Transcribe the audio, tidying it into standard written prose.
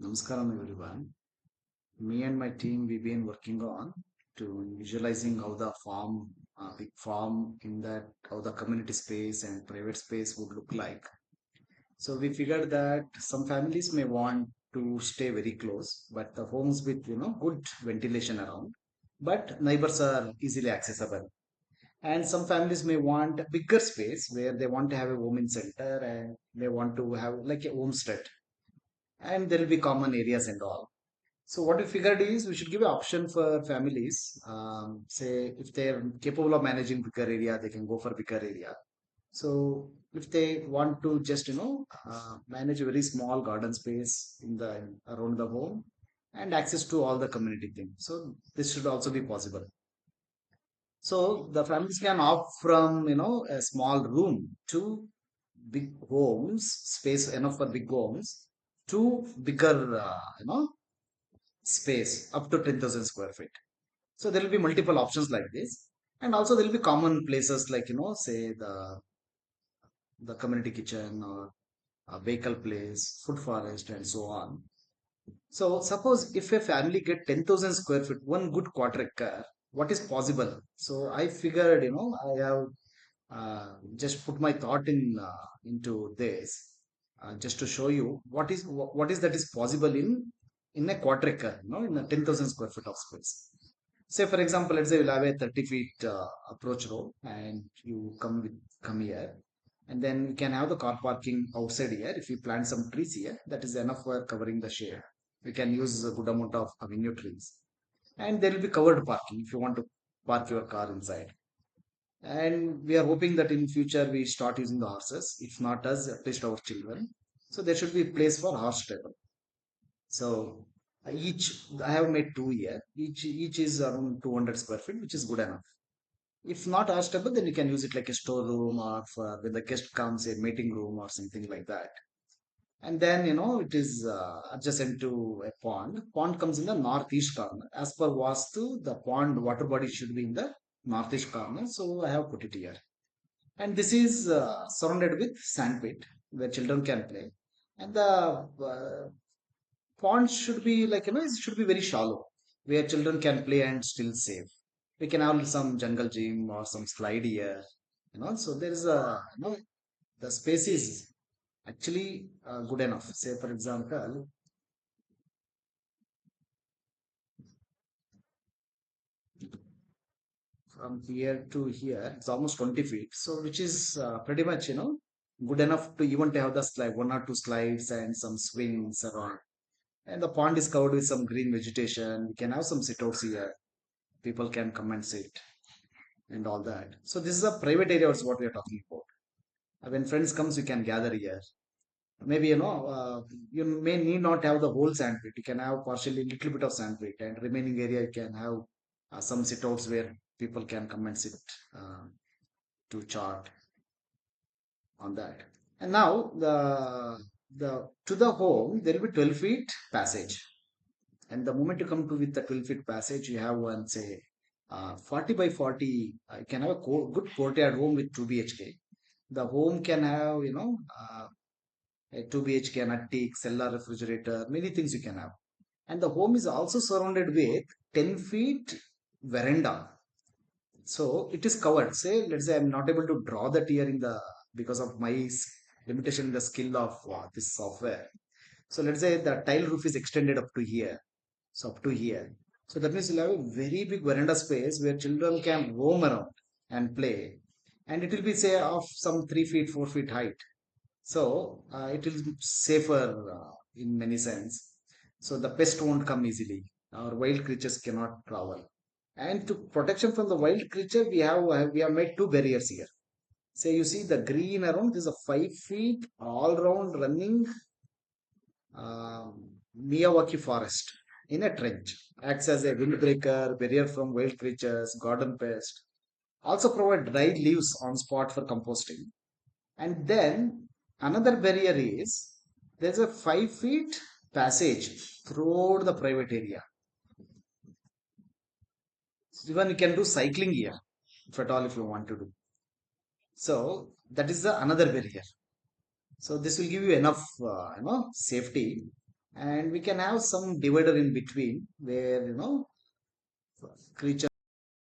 Namaskaram everyone. Me and my team we've been working on to visualizing how the farm, big farm in that how the community space and private space would look like. So we figured that some families may want to stay very close, but the homes with good ventilation around, but neighbors are easily accessible. And some families may want a bigger space where they want to have a home in center and they want to have like a homestead, and there will be common areas and all. So what we figured is we should give an option for families. Say if they're capable of managing bigger area, they can go for bigger area. So if they want to just manage a very small garden space in the around the home and access to all the community things, so this should also be possible. So the families can opt from a small room to big homes, space enough for big homes, to bigger space up to 10,000 square feet. So there will be multiple options like this. And also there will be common places like, say the community kitchen or a vehicle place, food forest and so on. So suppose if a family get 10,000 square feet, one good quarter acre, what is possible? So I figured, I have just put my thought into this just to show you what is that is possible in a quarter acre, in a 10,000 square feet of space. Say for example, let's say you'll have a 30 feet approach road and you come here, and then you can have the car parking outside here. If you plant some trees here, that is enough for covering the shade. We can use a good amount of avenue trees, and there will be covered parking if you want to park your car inside. And we are hoping that in future we start using the horses, if not us, at least our children. So there should be a place for horse stable. So each I have made two here. Each is around 200 square feet, which is good enough. If not horse stable, then you can use it like a storeroom or for when the guest comes, a meeting room or something like that. And then it is adjacent to a pond. Pond comes in the northeast corner. As per Vastu, the pond water body should be in the northeast corner. So I have put it here. And this is surrounded with sandpit where children can play. And the pond should be like, it should be very shallow where children can play and still safe. We can have some jungle gym or some slide here, so there is the space is actually good enough. Say, for example, from here to here, it's almost 20 feet. So, which is pretty much, good enough to even to have the slide, one or two slides and some swings around. And the pond is covered with some green vegetation. We can have some sit-outs here. People can come and sit and all that. So this is a private area is what we are talking about. When friends comes, you can gather here. Maybe you may need not have the whole sandpit. You can have partially little bit of sandpit, and remaining area you can have some sit-outs where people can come and sit uh, to chart on that. And now the to the home there will be 12 feet passage. And the moment you come to with the 12 feet passage, you have one, say, 40 by 40. You can have a good courtyard home with 2 BHK. The home can have, a 2 BHK, an attic, cellar, refrigerator, many things you can have. And the home is also surrounded with 10 feet veranda. So it is covered. Say, let's say I'm not able to draw that here because of my limitation in the skill of this software. So let's say the tile roof is extended up to here. So up to here. So that means you'll have a very big veranda space where children can roam around and play. And it will be say of some 3 feet, 4 feet height. So it is safer in many sense. So the pest won't come easily. Our wild creatures cannot travel. And to protection from the wild creature, we have made two barriers here. Say you see the green around. This is a 5 feet all round running Miyawaki forest in a trench. Acts as a windbreaker, barrier from wild creatures, garden pest. Also provide dry leaves on spot for composting. And then another barrier is there's a 5 feet passage throughout the private area. So even you can do cycling here, if at all if you want to do. So that is the another barrier. So this will give you enough, safety. and we can have some divider in between where creatures